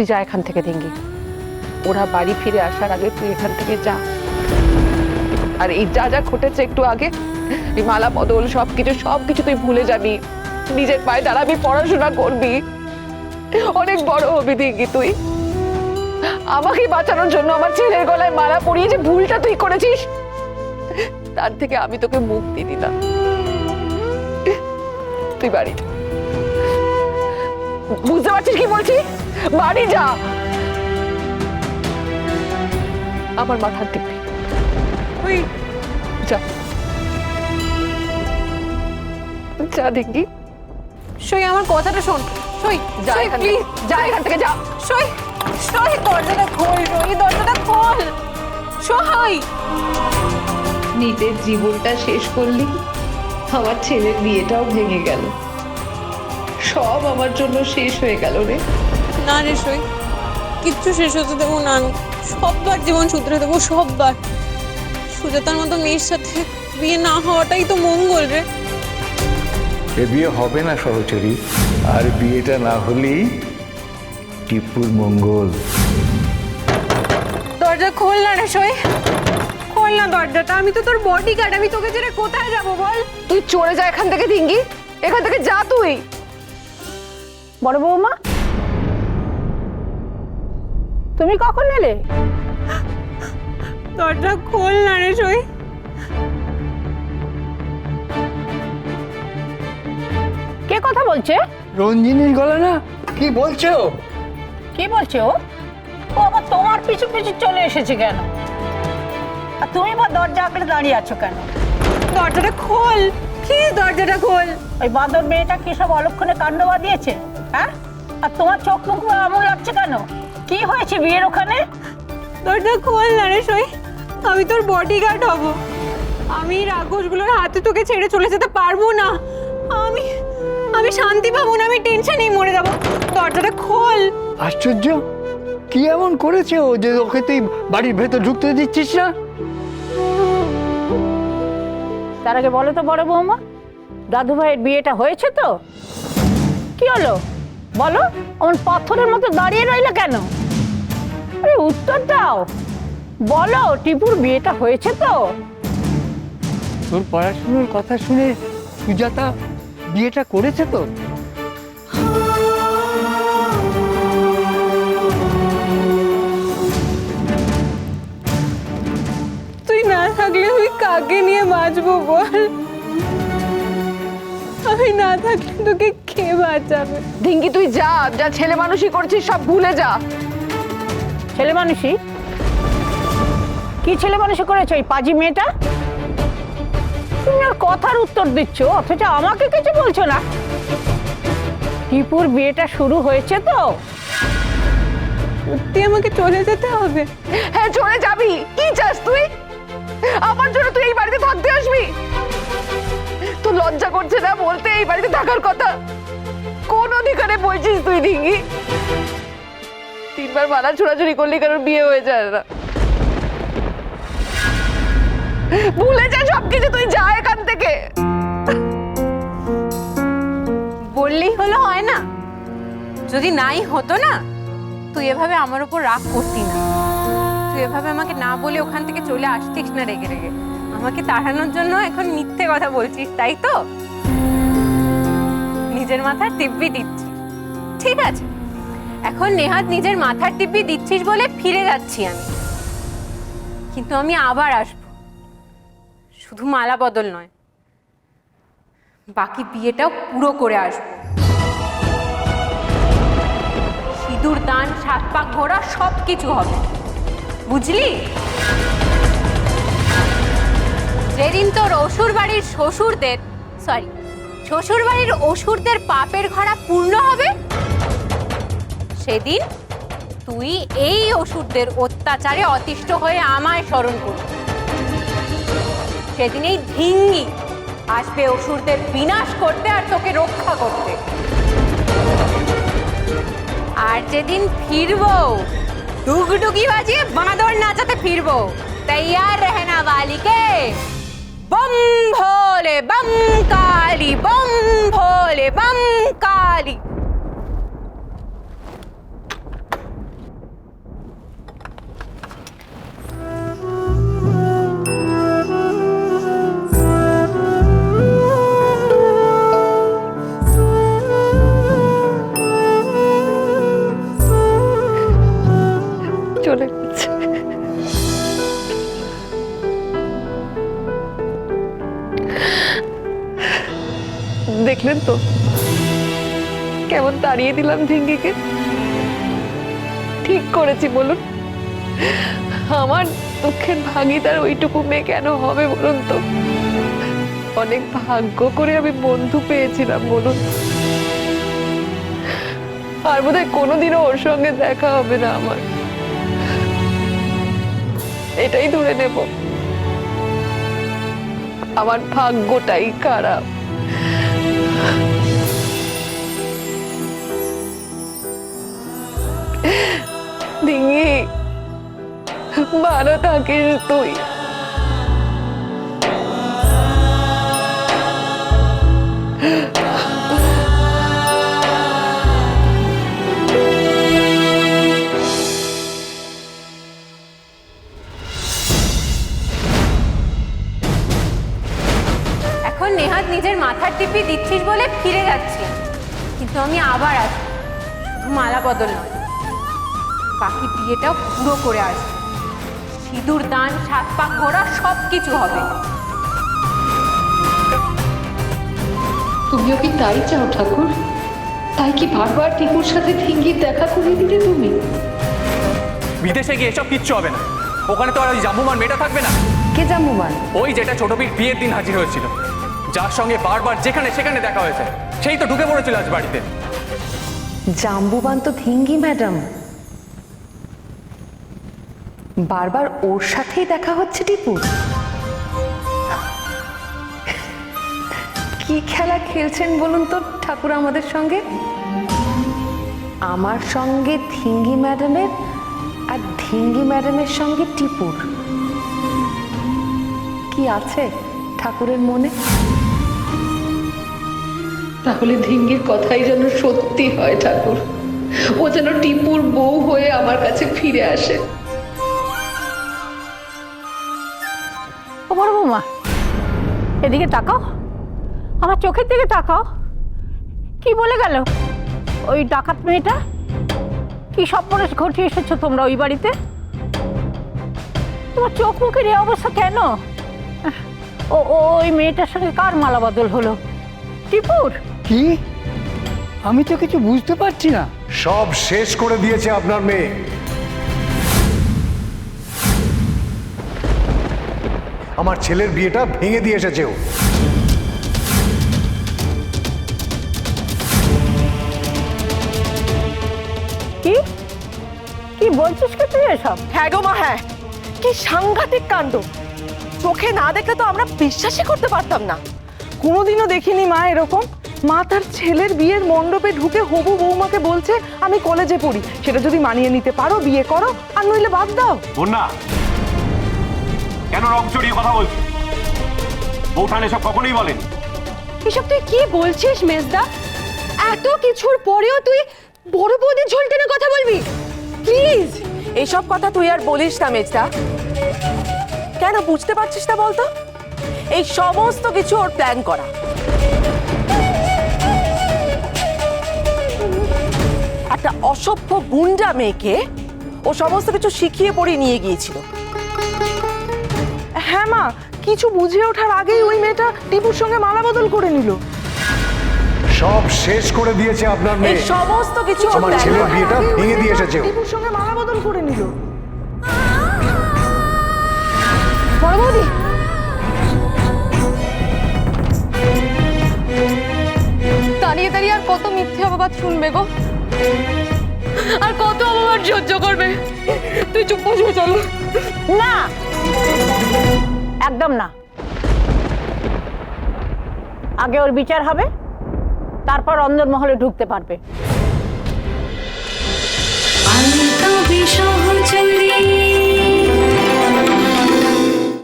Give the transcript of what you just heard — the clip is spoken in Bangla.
তুই যা এখান থেকে ডিঙ্গি। ওরা বাড়ি ফিরে আসার আগে তুই এখান থেকে যা। আর এই যা যা ঘটেছে একটু আগে, এই মালা বদল সবকিছু তুই ভুলে যাবি, নিজের পায়ে দাঁড়াবি, পড়াশোনা করবি, অনেক বড় হবি ডিঙ্গি তুই। আমাকে বাঁচানোর জন্য আমার ছেলের গলায় মালা পরিয়ে যে ভুলটা তুই করেছিস, তার থেকে আমি তোকে মুক্তি দিলাম। তুই বাড়ি যা। বুঝতে পারছিস কি বলছি? বাড়ি যা। আমার মাথার দিব্যি ওই যা যা ডিঙ্গি। সই আমার কথাটা শোন। সই যা এখান থেকে, যা এখান থেকে যা। সই সই দরজাটা খোল, সই দরজাটা খোল। সই নিজের জীবনটা শেষ করলি, আমার ছেলের বিয়েটাও ভেঙে গেল, সব আমার জন্য শেষ হয়ে গেল রে। না রে সই, কিচ্ছু শেষ হতে দেবো না আমি। সববার জীবন শুধরে দেবো, সববার। সুজাতার মতো মেয়ের সাথে বিয়ে না হওয়াটাই তো মঙ্গল রে। এ বিয়ে হবে না সহচরী, আর বিয়েটা না হলেই টিপুর মঙ্গল। দরজা খোল না রে সই, খোল না দরজাটা। আমি তো তোর বডিগার্ড, আমি তোকে ছেড়ে কোথায় যাবো বল? তুই চলে যা এখান থেকে ডিঙ্গি, এখান থেকে যা তুই। বড় বৌমা, তুমি কখন এলে? দরজা খোল না রে সই। কে কথা বলছে? রঞ্জিনীর গলা না? কি বলছো? কি বলছে ও? ও আবার তোমার পিছু পিছু চলে এসেছে কেন? আর তুমি বা দরজা আঁকড়ে দাঁড়িয়ে আছো কেন? দরজাটা খোল, প্লিজ দরজাটা খোল। ওই বাঁদর মেয়েটা কি সব অলক্ষণে কাণ্ড বাঁধিয়েছে? হ্যাঁ? আর তোমার চোখ মুখ এমন লাগছে কেন? কি হয়েছে বিয়ের ওখানে? দরজা খোল না রে সই, আমি তোর বডিগার্ড হব। আমি রাক্ষসগুলোর হাতে তোকে ছেড়ে চলে যেতে পারবো না। আমি আমি শান্তি পাবো না, আমি টেনশনেই মরে যাবো। দরজাটা খোল। আশ্চর্য, কি এমন করেছে ও যে ওকে তুই বাড়ির ভেতর ঢুকতে দিচ্ছিস না? তার আগে বলো তো বড় বৌমা, দাদু ভাইয়ের বিয়েটা হয়েছে তো? কি হলো বলো, অমন পাথরের মতো দাঁড়িয়ে রইলে কেন? আরে উত্তর দাও, বলো টিপুর বিয়েটা হয়েছে তো? তোর পড়াশুনোর কথা শুনে সুজাতা বিয়েটা করেছে তো? তুই না থাকলে আমি কাকে নিয়ে বাঁচবো বল? আমি না থাকলে তোকে কে বাঁচাবে? ডিঙ্গি তুই যা যা, ছেলে মানুষই করছিস সব ভুলে যা। ছেলে মানুষই? কি ছেলে মানুষই করেছে ওই পাজি মেয়েটা? তুমি ওর কথার উত্তর দিচ্ছ অথচ আমাকে কিছু বলছো না। টিপুর বিয়েটা শুরু হয়েছে তো? সত্যি আমাকে চলে যেতে হবে? হ্যাঁ চলে যাবি। কি চাস তুই? আমার জন্য তুই এই বাড়িতে থাকতে আসবি? তোর লজ্জা করছে না বলতে এই বাড়িতে থাকার কথা? কোন অধিকারে বলছিস তুই ডিঙ্গি? 3 বার মালা ছোড়াছুড়ি করলি কারণ বিয়ে হয়ে যায় না। ভুলে যা সবকিছু, তুই যা এখান থেকে। বললেই হলো হয় না? যদি নাই হতো না, তুই এভাবে আমার উপর রাগ করতি না। তুই এভাবে আমাকে না বলে ওখান থেকে চলে আসতিস না রেগে রেগে। আমাকে তাড়ানোর জন্য এখন মিথ্যে কথা বলছিস, তাই তো? নিজের মাথার টিপ্পি দিচ্ছিস, ঠিক আছে। এখন নেহাত নিজের মাথার টিপ্পি দিচ্ছিস বলে ফিরে যাচ্ছি আমি, কিন্তু আমি আবার আসবো। শুধু মালা বদল নয়, বাকি বিয়েটাও পুরো করে আসবো। সিঁদুর দান, 7 পাক ঘোরা সব কিছু হবে, বুঝলি? যেদিন তোর অসুর বাড়ির অসুরদের পাপের ঘড়া পূর্ণ হবে, সেদিন তুই এই অসুরদের অত্যাচারে অতিষ্ঠ হয়ে আমায় স্মরণ করবি। সেদিন এই ধিঙ্গি আসবে অসুরদের বিনাশ করতে আর তোকে রক্ষা করতে। আর যেদিন ফিরবো, ডুগডুগি বাজিয়ে বাঁদর নাচাতে ফিরবো। তৈয়ার রহনা বালিকে। बम भोले बम काली, बम भोले बम काली। চলে গেছে। দেখলেন তো কেমন তাড়িয়ে দিলাম ঢিঙ্গিকে। ঠিক করেছি বলুন? আমার দুঃখের ভাগিদার ওইটুকু মেয়ে কেন হবে বলুন তো? অনেক ভাগ্য করে আমি বন্ধু পেয়েছিলাম বলুন। আর বোধহয় কোনোদিনও ওর সঙ্গে দেখা হবে না আমার, এটাই ধরে নেব। আমার ভাগ্যটাই খারাপ। ডিঙ্গি, ভালো থাকিস তুই। এখন নেহাত নিজের মাথার টিপি দিচ্ছিস বলে ফিরে যাচ্ছি, কিন্তু আমি আবার আসবো, মালা বদল নয়। বাকি বিয়েটাও পুরো করে আসবো, সিঁদুর দান, 7 পাক ঘোরা সব কিছু হবে। তুমিও কি তাই চাও ঠাকুর? তাই কি বারবার টিপুর সাথে ঢিঙ্গির দেখা করিয়ে দিতে তুমি? বিদেশে গিয়ে এসব কিচ্ছু হবে না। ওখানে তো আর ওই জাম্বুমান মেয়েটা থাকবে না। কে জাম্বুমান? ওই যেটা ছোট বীর বিয়ের দিন হাজির হয়েছিল, যার সঙ্গে বারবার যেখানে সেখানে দেখা হয়েছে, সেই তো ঢুকে পড়েছিল আজ বাড়িতে। জাম্বুবান তো ঢিঙ্গি ম্যাডাম। বারবার ওর সাথেই দেখা হচ্ছে টিপুর। কি খেলা খেলছেন বলুন তো ঠাকুর আমাদের সঙ্গে? আমার সঙ্গে ঢিঙ্গি ম্যাডামের আর ঢিঙ্গি ম্যাডামের সঙ্গে টিপুর কি আছে ঠাকুরের মনে? তাহলে ঢিঙ্গির কথাই যেন সত্যি হয় ঠাকুর, ও যেন টিপুর বউ হয়ে আমার কাছে ফিরে আসে। ও বড় বৌমা, এদিকে তাকাও, আমার চোখের দিকে তাকাও। কি বলে গেল ওই ডাকাত মেয়েটা? কি সর্বনাশ ঘটিয়ে এসেছো তোমরা ওই বাড়িতে? তোমার চোখ মুখের এই অবস্থা কেন? ওই মেয়েটার সঙ্গে কার মালা বদল হলো? টিপুর? কি? আমি তো কিছু বুঝতে পারছি না। সব শেষ করে দিয়েছে আপনার মেয়ে। আমার ছেলের বিয়েটা ভেঙে দিয়ে এসেছে ও। কি কি বলছিস কি তুই এসব? হ্যাঁ গো মা, হ্যাঁ। কি সাংঘাতিক কাণ্ড! চোখে না দেখলে তো আমরা বিশ্বাসই করতে পারতাম না। কোনোদিনও দেখিনি মা এরকম। মা তার ছেলের বিয়ের মণ্ডপে ঢুকে হবু বৌমাকে বলছে আমি কলেজে পড়ি, সেটা যদি মানিয়ে নিতে পারো বিয়ে করো, আর নইলে বাদ দাও। বন্যা, কেন রং চড়িয়ে কথা বলছো? বৌঠান এসব কখনোই বলেনি। এসব তুই কি বলছিস মেজদা? এত কিছুর পরেও তুই বড় বৌদির ঝোল টেনে কথা বলবি? প্লিজ এসব কথা তুই আর বলিস না মেজদা। কেন বুঝতে পারছিস না বলতো? এই সমস্ত কিছু ওর প্ল্যান করা। একটা অসভ্য গুন্ডা মেয়েকে ও সমস্ত কিছু শিখিয়ে পড়িয়ে নিয়ে গিয়েছিল। হ্যাঁ মা, কিছু বুঝে ওঠার আগেই ওই মেয়েটা টিপুর সঙ্গে মালা বদল করে নিল। সব শেষ করে দিয়েছে আপনার এই মেয়ে। সমস্ত কিছু ওর আমার plan ছেলের করা। বিয়েটা ভেঙে দিয়ে এসেছে ও। টিপুর সঙ্গে মালা বদল করে নিল। বড় বৌদি, দাঁড়িয়ে দাঁড়িয়ে আর কত মিথ্যে অপবাদ শুনবে গো? আর কত অপবাদ সহ্য করবে? তুই চুপ বসে চলো। না, একদম না। আগে ওর বিচার হবে, তারপর অন্দরমহলে ঢুকতে পারবে। আলতা বিসহ চল